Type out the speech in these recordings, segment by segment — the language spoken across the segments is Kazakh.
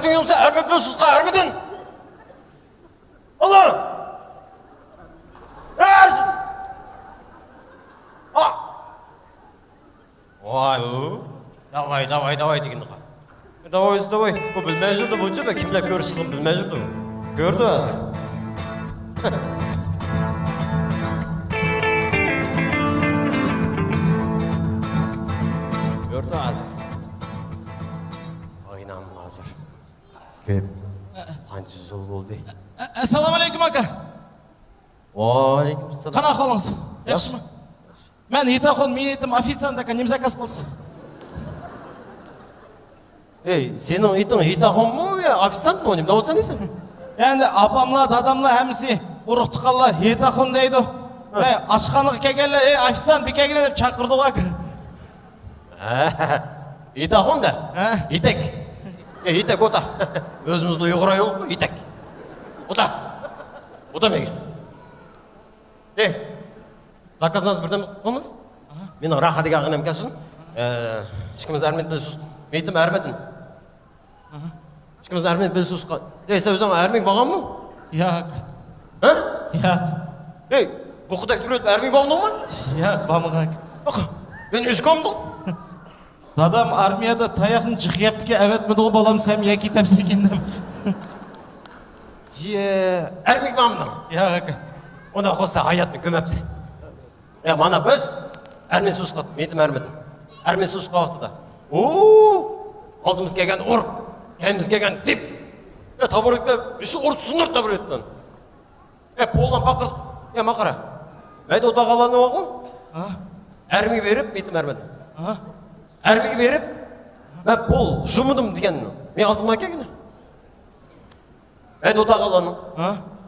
Әрмедің емсе, әрмедің сұсқа, әрмедің! Алла! Әз! Ой, давай деген ға. Давай. Бұл білмей жүрді бұл жүрді, кімлер көрі шығын білмей жүрді. Көрді әзір. Көрді әзір. Айнамын әзір. Кеп, қанчы жыл болды. Ассаламу алейкум, ака. Алейкум салам. Қана қолыңыз? Яқшы ма? Мен етақон, мен етім официант, ака, нем заказ қылсын? Ей, сенің итақон му, официант му, немді отсан дейсің? Енді апамла, дадамла әмісі ұрықты қалла етақон дейді. Ашқанығы кегелі, официант бекегіне деп чақырды ғой, ака. Итақон да? Итек. Итек, ота. Өзімізді ұйғырай олып, итек. Ота меге. Заказыңыз бірден қылмыз? Менің рақа деген ағынам кәсін. Ешкіміз әрмет білсіз. Мейтім әрметін. Ешкіміз әрмет білсіз. Сен өзің әрмек бағам мұ? Яқ. Яқ. Бұл құдай түрет әрмек бағымдың ма? Яқ, бамыған. Мен ешкімдің? Дадам армияда таяқын жықияптыке әвет мүді ғой балам сәм яки тәмсекендім. Әрмек бағымдың? Яқ, ака. Ona qo'sa hayotni ko'mabsan. Mana biz armen susqa, metim armedim. Armen susqa vaqtida. Oldimizga kelgan urq, kendimizga kelgan tip. Tabarrukda shu urtsunlar tabarrukdan. Poldan paqir, maqara. Mayda o'taqalarni o'qi. Armega berib, metim armedim. Armega berib, men pol shumudim deganni. Men oldimga kelgan. Mayda o'taqalarni.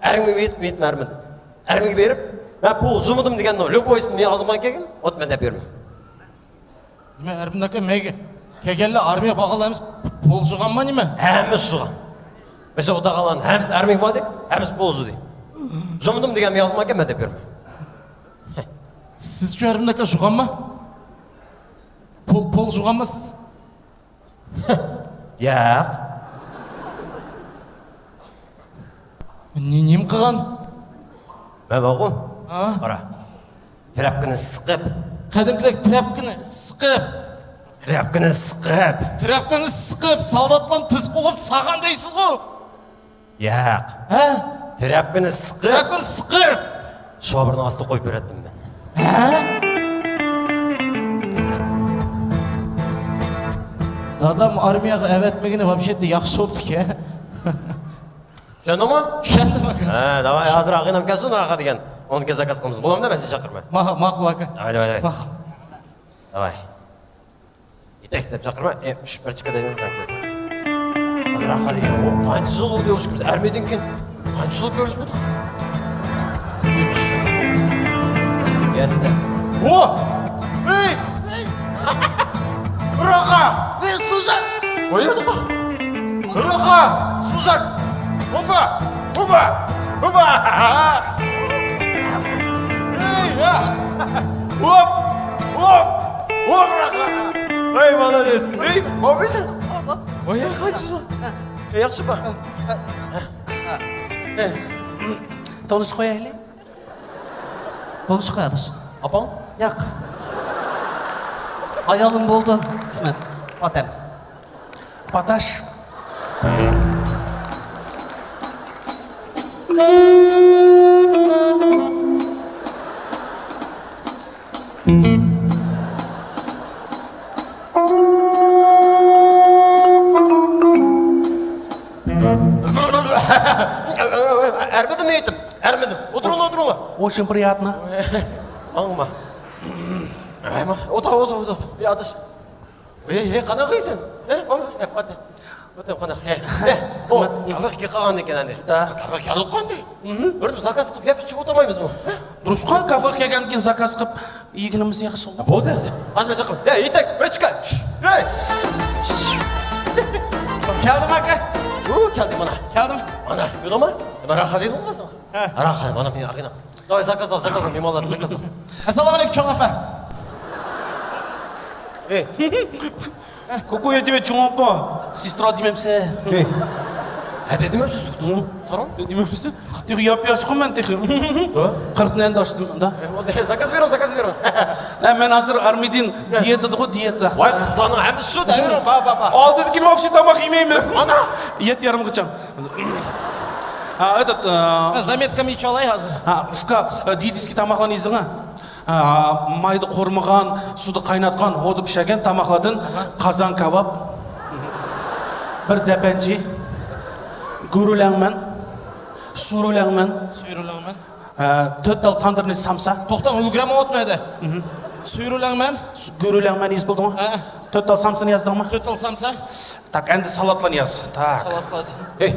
Armega berib, metim armedim. Әрмеге беріп, мен пол жұмыдым деген любойсын мен алдыма келген, от мен де берме. Неме, әрбіндәке мәге кегелі армия бағаламыз пол жыған ма неме? Әміз жыған. Мәсе отағалан, әміз әрмеге ба дек, әміз пол жыды. Жұмыдым деген мен алдыма келген, мен де берме. Сіз шу әрбіндәке жыған ма? Пол жыған ма сіз? Яқ. Нем қыған? Мен бағу, қара, трәпкіні сықып. Қадімкілік трәпкіні сықып. Трәпкіні сықып, солдатпан түс болып саған дейсіз ғой? Яқ. Трәпкіні сықып. Шуабырны асты қойып береттім мен. Дадам армияға әвәтмегіне вообще-то яқшы опты ке. Шәнді ма? Шәнді ма? Давай, азыр ағинам кәсін рақа деген. Оны кез заказ қылмыз. Боламын да, мен сен шақырма. Мақыл ака. Давай. Давай. Итек деп шақырма. Бір чыққа деймін жан кез. Азыр рақа деген. Қанчы жыл болды өшкіміз? Әрмеден кен. Қанчы жыл көріш бұдық? 3. Етті. Ей! Рақа! Сужак! Ойады ма? Рақа! Сужак! Опа! Ей, Оп, рақа! Ей, молодец! Ей, мобейсің? Ой, қанчы жыл? Яқшы ба? Тоныш қояйли? Тоныш қоядыш. Апаң? Яқ. Аялым болды. Ісмет. Патем. Паташ. Әрмедім етім. Отырула. Очень приятно. Аңыма. Ота. Ядыш. Қана қайсың? Қана. Кафеге қалған екен әнде. Кафеге алып қанды? Үрдім заказ қып, ішіп отырмаймыз мұ? Дұрысқа кафеге келген заказ қып, егініміз еқі шылды. Болды әзі. Азмен шақырым. Итек, бір шыққа. Келдім ака? Келдім ана. Ана, үйді ма? Рақа дейді ма саған? Рақа, ана мен ағина. Давай заказ ал, мен алатын заказ ал. Ассаламу алейкум, чоң апа. Какой я тебе чумапа? Сестра демемсе. Ей. Әдеті ме сөз құтын? Сарам? Демемсе? Тихо, я пьясқым мен тихо. Қыртынан да аштым, да. Заказ берем. Мен азыр армидин диетады ғой, диета. Ой, қызланың әміз шу, да берем, ба. Алты кило вообще тамақ емеймін. Ана! Ет ярым қычам. Этот... Заметками чалай азыр. Фка, диетический тамақлан езіңі. Майды қормыған, суды қайнатқан, оды пішәген тамақладың қазан кабап, бір дәпәнче, гүріләңмен, суріләңмен, Suyrulanman. төттал тандырны самса, To'xtam, ulgurama o'tmaydi. Suyrulanman. гүріләңмен ез болдың ма? Төттал самсын яздың ма? To'tal samsa. Так, әнді салатлан яз. Так. Salatlat. Ей,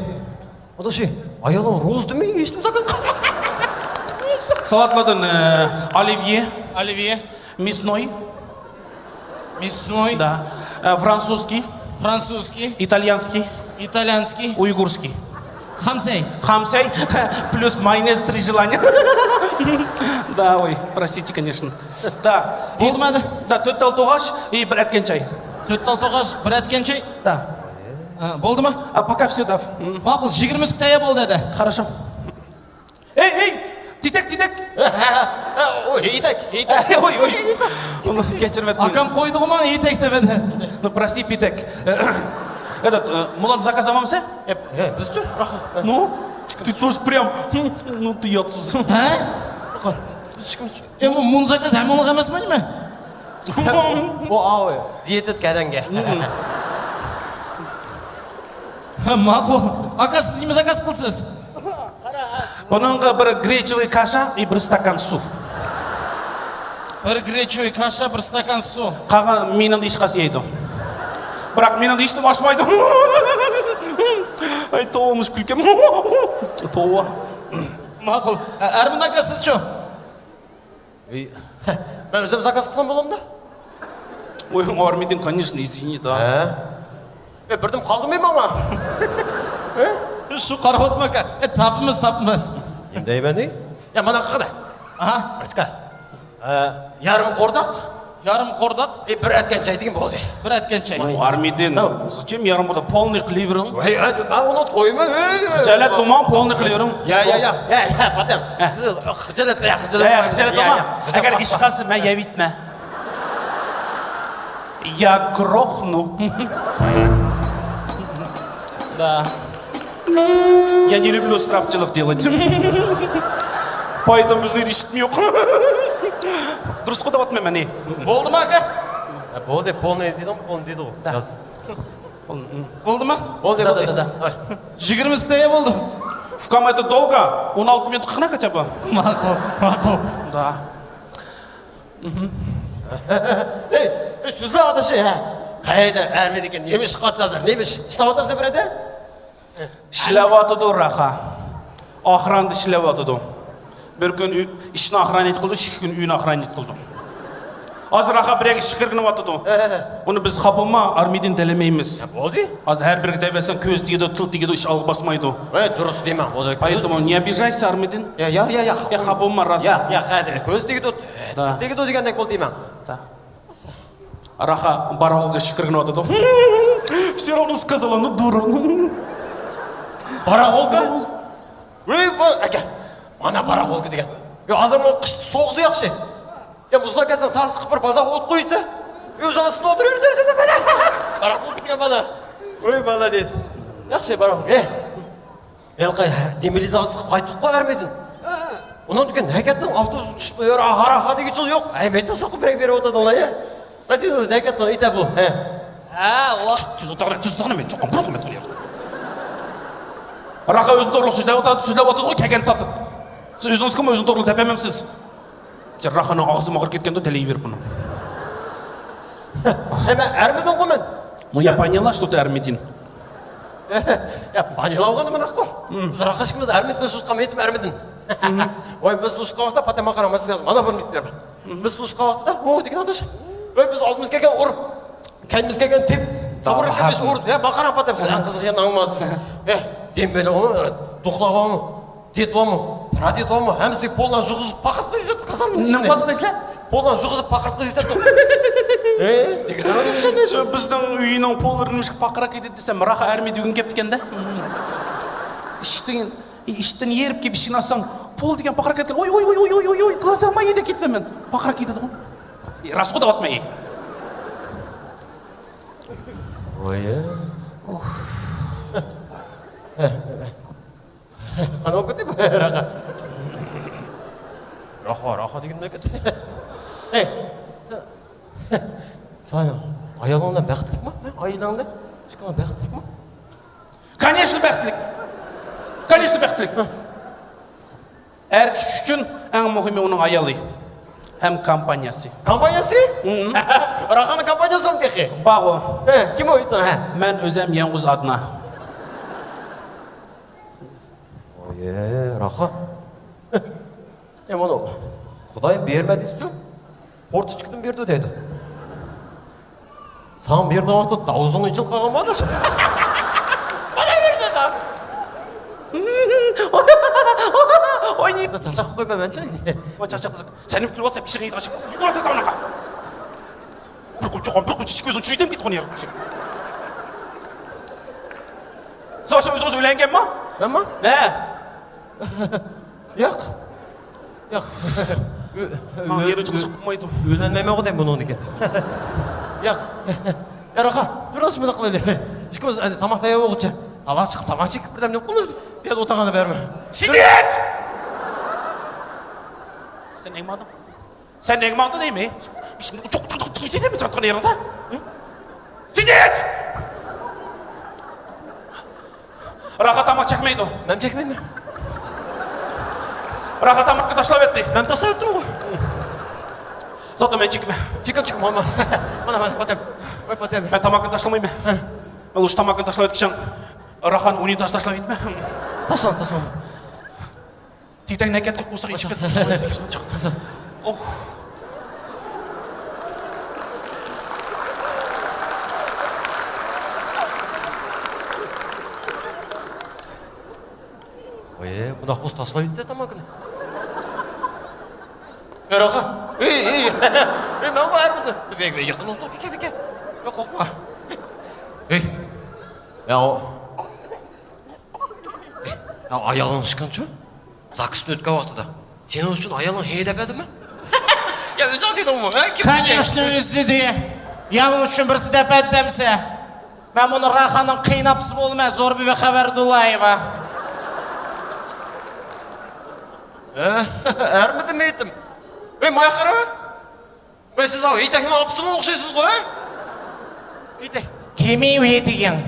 ода ше, аялың роз демей, ешітім заказ. Салатладың оливье, Оливье. мясной, Мясной. да, французский, Французский. итальянский, Итальянский. уйгурский. Хамсей. Хамсей плюс майонез 3 желания. Да, ой, простите, конечно. Да. Bo'lmadi. Да, төттал тоғаш и бір әткен чай. To'tal to'g'ash, bir atgan chay. Да. Bo'ldimi? А пока все, да. Ma'qul, 20 taya bo'ldi dedi. Хорошо. Эй, титек. Ой, етек. Ой. Кешірім еткен. Akam qo'ydi mana yetak deb edi. Ну, прости, питек. Этот, Мулат заказываемся? Біз жүр, рахат. Ну, ты тоже прям, ну ты ётсыз. Ha? Біз шықымыз жүр. Bu munzakaz hamon emasmi nima? О, ау, диетет кәдәнге. Ma'qul. Aka, siz nima zakaz qilsiz? Бұныңғы бір гречевый каша и бір стакан су. Bir grechevый kasha, bir stakan suv. Қаға менің ешқасы еді. Бірақ менің ештім ашмайды. Ай, тоғымыз күлкем. Тоға. Ma'qul. Armin aka, siz-chi? Мен өзім заказ қылсам боламын да? Ой, армиден, конечно, извини, да. Бірдім қалдым мен мама. Shu qarab o'tma aka. Tapimiz. Ендей бәне? Я мана қақыда. Aha. Артқа. Ярым қордақ, Yarim qordaq, бір әткен чай деген болды. bir atgan chay. Армиден, зачем я работаю полный кливером? Ой, mən onu қойма. Хыжалет думам полный кливером. Я, потом. Хыжалет, Хыжалет думам. Әгер ешқасы мен явитме. Я грохну. Да. Я не люблю страфчилов делать. Поэтому бізде решітім жоқ. Дұрыс қой даватмен мәне. Bo'ldimi aka? Болды, полный дейді ғой. Жаз. Bo'ldimi? Болды. 20 taya bo'ldi. Вкам это долго? 16 минут қана хотя бы? Ma'qul. Да. Ей, сөзді адашы, қайда әрмеді екен, немеш қатсазыр, немеш, шынап отырса бір әді? Шіләп атыды раха. Охранды шіләп атыды. Bir gün işini ahraniyet kıldı, 2 gün üyünü ahraniyet kıldı. Az raha bir iş kırgını atıdı. Onu biz kapılma armidin delemeyimiz. Болды? Az her bir devesen köz diye tıl diye iş alıp basmaydı. Дұрыс деймін, ол Поэтому не обижайся армидин. Я kapılma раз. қәдір, көз деген Да. деген дегендек бол деймін. Да. Раха барахолды шикіргіні атыды. Все равно сказала, ну дура. Барахолка? Ой, әке, ана барахолка деген. Азыр ол қышты соғды яқшы. Мұзына кәсін тарсы қыпыр база от қойды. Өз астында отыры өрсерсі бәлі. Барахолка деген бана. Ой, бала дейсі. Яқшы барахолка. Елқай, демилизация қайтып қой әрмедің. Онан дүкен нәкеттің автобус ұшып өйір ағар-аға деген жол жоқ. Әйметті соқы бірек беріп отырды ола, е? Мәтін нәкеттің ита бұл. Тұздығына мен жоққан бұрқым еткен ерді. Раха өзін торлы сүздеп отырды ғой, кәген татып. Сіз өзіңіз кім өзін торлы тәпемемсіз. Сен Раханың ағызы мағыр кеткенді тәлей беріп бұны. Әрмедің ғой мен? Ну, я поняла, что ты армедин. Я поняла оғаны мен аққо. Біз Раха шықымыз әрмед біз ұшқам етім әрмедің. Ой, біз ұшқа вақытта патама қарамасы жазым, ана бір мет беріп. Біз ұшқа вақытта, о, деген адашы. Ой, біз алдымыз келген ұрып, кәдіміз келген теп. Табыр етемес ұрып, мақарам патам, сіз қызық ең аңмадысыз. Дембелі ғымы, дұқлаға ғымы, дет ғымы, прадет ғымы, әмізде полынан жұғызып пақырт қыз етеді, қазармын ішінде. Не қуаты дейсілі? Полынан жұғызып пақырт қыз етеді. Деген арашаны. Біздің үйінің полырынымшық пақыра кетеді десем, рақа әрме деген кепті екен да. Іштен еріп кеп ішін асаң, пол деген пақыра кеткен. Ой, глазама еді кетпе мен. Пақыра кетеді ғой. Расхода батмай. Ой, қана болып кетті бай, рақа. Рақа деген не кетті. Сен аялыңда бәқтілік ма? Айналыңда ешкіма бәқтілік ма? Конечно, бәқтілік. Әр кіші үшін әң мұхиме оның аялы. Әм компаниясы. Компаниясы? Рақаның компаниясы ма теке? Бағо. Кім ойты? Мен өзем Яңғыз адына. Ой, рақа. Мұны Құдай бермедейсі жоқ. Қортышкіден берді деді. Саған берді уақытты даузыңы жылқаған ба да? Құдай берді да. Ой, не? Чашақ қойма мән жай. Ой, чашақ қызық. Сәнім күліп атса, пішіғын ашып басын. Құласа саунаға. Bir kutu çıkıyorsun, çüydem git onu yarım. Savaşın biz öyle engem mi? Ben mi? Ne? Yok. Maa yeri çıkışık mıydı? Öğlenmeme o dem bunu onu diken. Yok. Ya Raka, durasın mı da kılaylı? Çıkımız tamak daya oğutça. Tamak çıkıp birden ne yapınız? Bir de otağını verme. Sidet! Sen neyim adam? Sen neyim adam değil mi? Şimdi çok gidene mi çantana yanında? Sidet! Raka tamak çekmeydi o. Ben çekmeyeyim mi? Raka tamakı taşlav etti. Ben taslav ettim o. Zaten ben çekme. Çıkın mama. Bana patem. Oy patem. Ben tamakı taşlamayayım. Ben uç tamakı taşlav ettikçen Rakan unitaz taşlav etme. Taslan. Titay ne kettik olsa içip ettim. Oh. Ой, bu da kus taslav etсе tamakını. Raka. Ey. Ben var mıydı? Be yakın oldu. Bike. Yok korkma. Ey. Ya o. Ya ayağın çıkınca. Zakısını ötke vaxtıda. Senin için ayağın heydemedi mi? Ya özür dedim mi? Конечно, özür diye. Yanım için birisi de beddemse. Ben bunu Raka'nın kıynapsı olmaz. Zor bir haber dolayıva. Ermedi mi ettim? Mayakara mı? Siz o heytekini apsı mı okşaysınız koy? Heytek. Kimi üyetigen?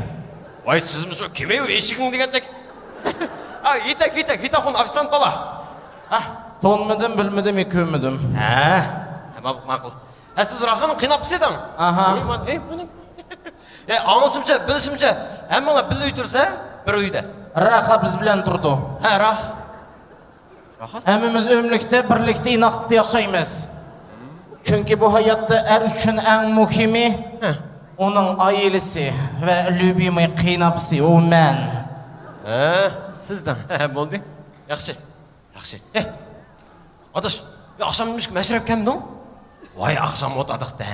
Vay siz mi şu kime eşikin degендek? Heytek onu ofiциант bala. Tonmadım, bilmedim, yükümmedim. Ama makul. Siz Raka'nın kıynapsı edin. Aha. Anlaşımca, bilişimce, hem bana bir uytursa, bir uyda. Raka biz bilen durdu. Rak. Hemimiz ömlükte, birlikte, inaklıkta yaşayımız. Çünkü bu hayatta er üçün en muhimi onun ailesi ve lübimi kıynapsı, o men. Sizden, oldu. Yaxşı. Adaş, akşam meşrep kemdi o? Vay akşam otadık da,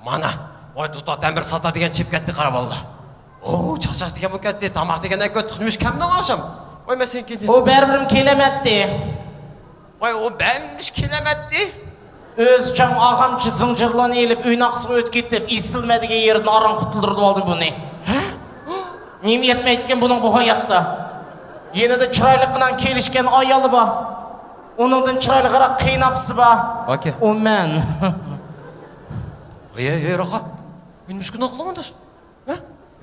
mana. Vay tuta demir sata degen çip ketdi Qaraballa. Oo, çaçak degen bu ketdi, tamak degen ek ötükmüş kemdi o akşam? Vay mesela kedi. O berbirim kelemetti. Vay o benmiş kilemetti. Özcan ağamçı zıncırlan eğilip üynaqsını ötketip isilmediği yerini aran kutulurdu aldı bunu. Neyim yetmeydikken bunun bu hayatta. Yine de çıraylıqından kelişken ayalı ba. Onundan çıraylıqarak kıynapsı ba. Baki. O men. Ey Raka, ben müşkün akılamadır.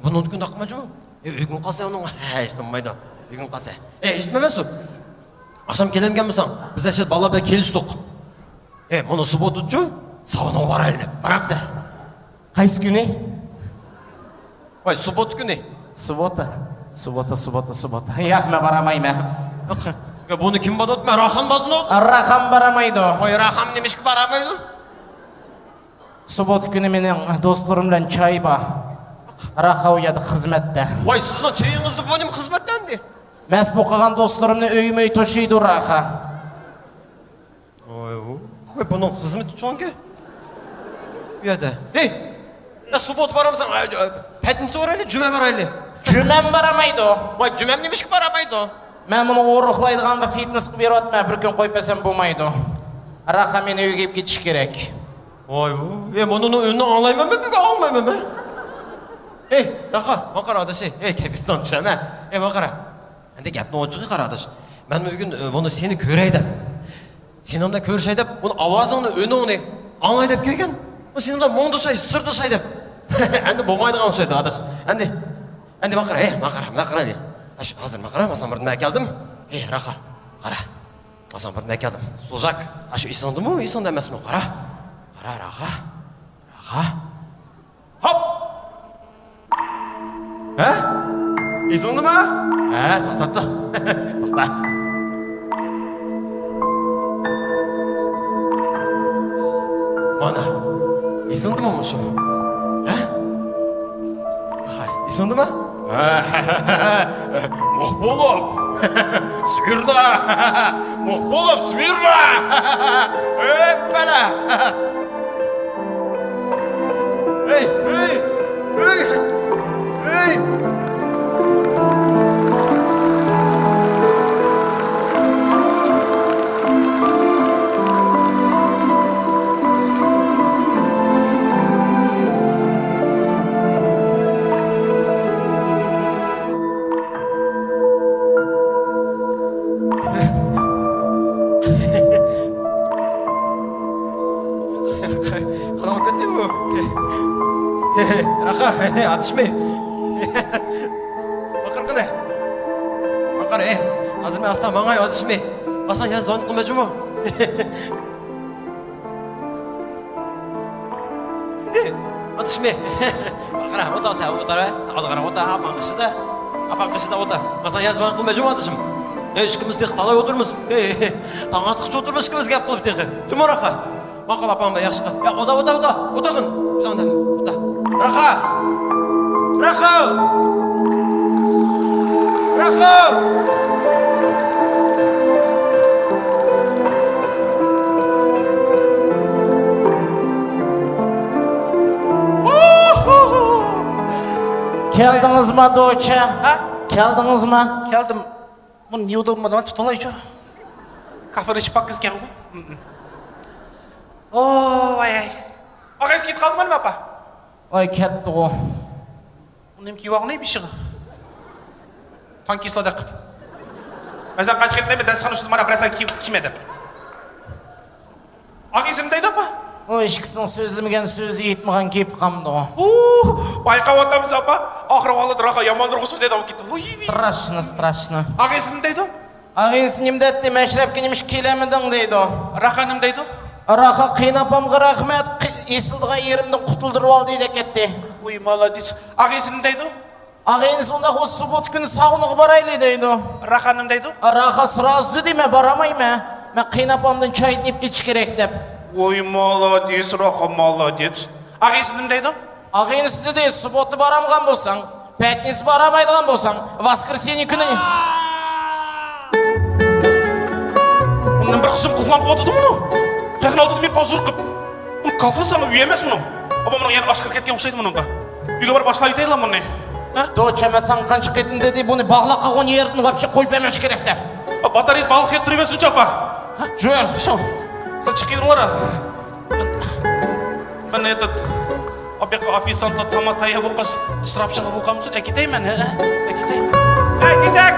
Bunun gün akılmacı mı? Ügün qasa onun, işitmemaydı. Ügün qasa. İşitmemezsin. Akşam kelemgen misin? Biz eşit bala bile keliştik. Bunu subot uçu, savuna var elde. Baramsa. Qaysı günü? Vay subot günü. Subota. Yaxma baramayma. Ya bunu kim badı ötme? Rakam badın öt. Rakam baramaydı. Vay rakam demiş ki baramaydı. Subot günü menin dostlarımla çay ba. Raka uyadı hizmette. Vay sizin çayınızdı benim hizmetlendi. Mes boqagan dostlarımla öyümöy toşuydu Raka. Vay bunun hizmeti çoğun ki. Uyada. Ey! Ya subot baramsan, pətinsi var elə, cümə var elə. Cüməm baramaydı o. Vay cüməm demiş ki baramaydı o. Ben bunu uğurluqlaydıgan ve fitness gibi atma. Bir gün koyup esen bulmaydı. Raha meni eve giyip geçiş gerek. Vay bu. Bunun önünü anlaymam ben, bir almaymam ben. Hey, Raha, makara adaş. Hey, kapitan cümə. Hey, makara. Ende gapni ochiqi qaradaş. Ben bugün bunu seni göreydim. Sen onda görüşeydim, bunu avazını, önünü anlayıp kelgen. Bu sen onda mondu şey, sırtı şey dep. Endi bo'lmaydigan şeydi adaş. Endi makara, makara ne? Aş hazır makara, masan bir nima keldim. Hey, Raha, qara. Masan bir nima keldim. Suzak. Aş isondimi, isonda emasmi? Qara. Qara, Raha. Hop! Ha? İsondimi? Ha, to'xta. To'xta. Mana. İsondimi mushum? Ha? Hay, isondimi? Muhbolop. Suyurda. Muhbolop, suyurda. Bana. Hey. Kanal kötü mü? Raha, atışma. Bakar, hazır mı hasta bana atışma. Basan ya zon kılmacı mı? Atışma. Bakar, o da sen, o da, apan kışı da. Basan ya zon kılmacı mı atışım? Eşkimiz tek talay oturmuş. Taң atqıç oturmuş kimiz gap qılıp tek. Cuma Raha. Maqal apam da yaxshi qil. Ya o'tag'in. Bizanda. O'ta. Raha. Geldiniz mi Doğuça? Ha? Geldiniz mi? Geldim. Bunu niye udalmadan tutulaydı? Kafanı içip bakızken bu. Oo, ay. Ağay git kalmadın mı apa? Oy ketdi o. Bunun ki var ne bir şey? Tanki isladık. Ben sen kaç gitmeyeyim mi? Sen üstüne bana bıraksan kim edip? Ağay izimdeydi apa? O işkisinin sözlemegen sözü yetmegen kep kamdı o. Bayqab atamız apa? Ahır valladı Raha yamandır olsun dedi o gitti. Страшно. Ağay izimdeydi? Ağayınız nimdetті, мәшірепке неміш келемедің дейді о. Raha nimdeydi? Раха қиынапамға рахмет, есілдіға ерімді құтылдырып ал дейді кетті. Uy, молодец. Ağay izimdeydi? Ağayınыз онда осы суббот күні сауынығы барайлы дейді о. Raha nimdeydi? Раха сразу деме, барамай ма? Мен қиынапамдың чайын еп кетіш керек деп. Uy, молодец, Raha, молодец. Ağay izimdeydi? Ağayınыз dedi, субботы барамған болсаң, пятница барамайдыған болсаң, воскресенье күні... Bunun bir kısım kullanıp oturdu bunu. Yakın aldı bir pazur kıp. Bunun kafası ama üyemez bunu. Ama bunun yani aşkır ketken olsaydı bunun da. Üye var başlayı değil lan bunu. Doğuça мәсан қаншық кетін dedi, бұны бағлаққа он ердің вообще қойып әмеш керек деп. Batarıyı balık ettiriversin çapa. Жүр, шо. Sen çıkıyordun var ha. Ben этот... Abi официантla tamataya bu kız ısrafçılığı bu kamışsın. Ekideyim ben. Ekideyim. Ekidek.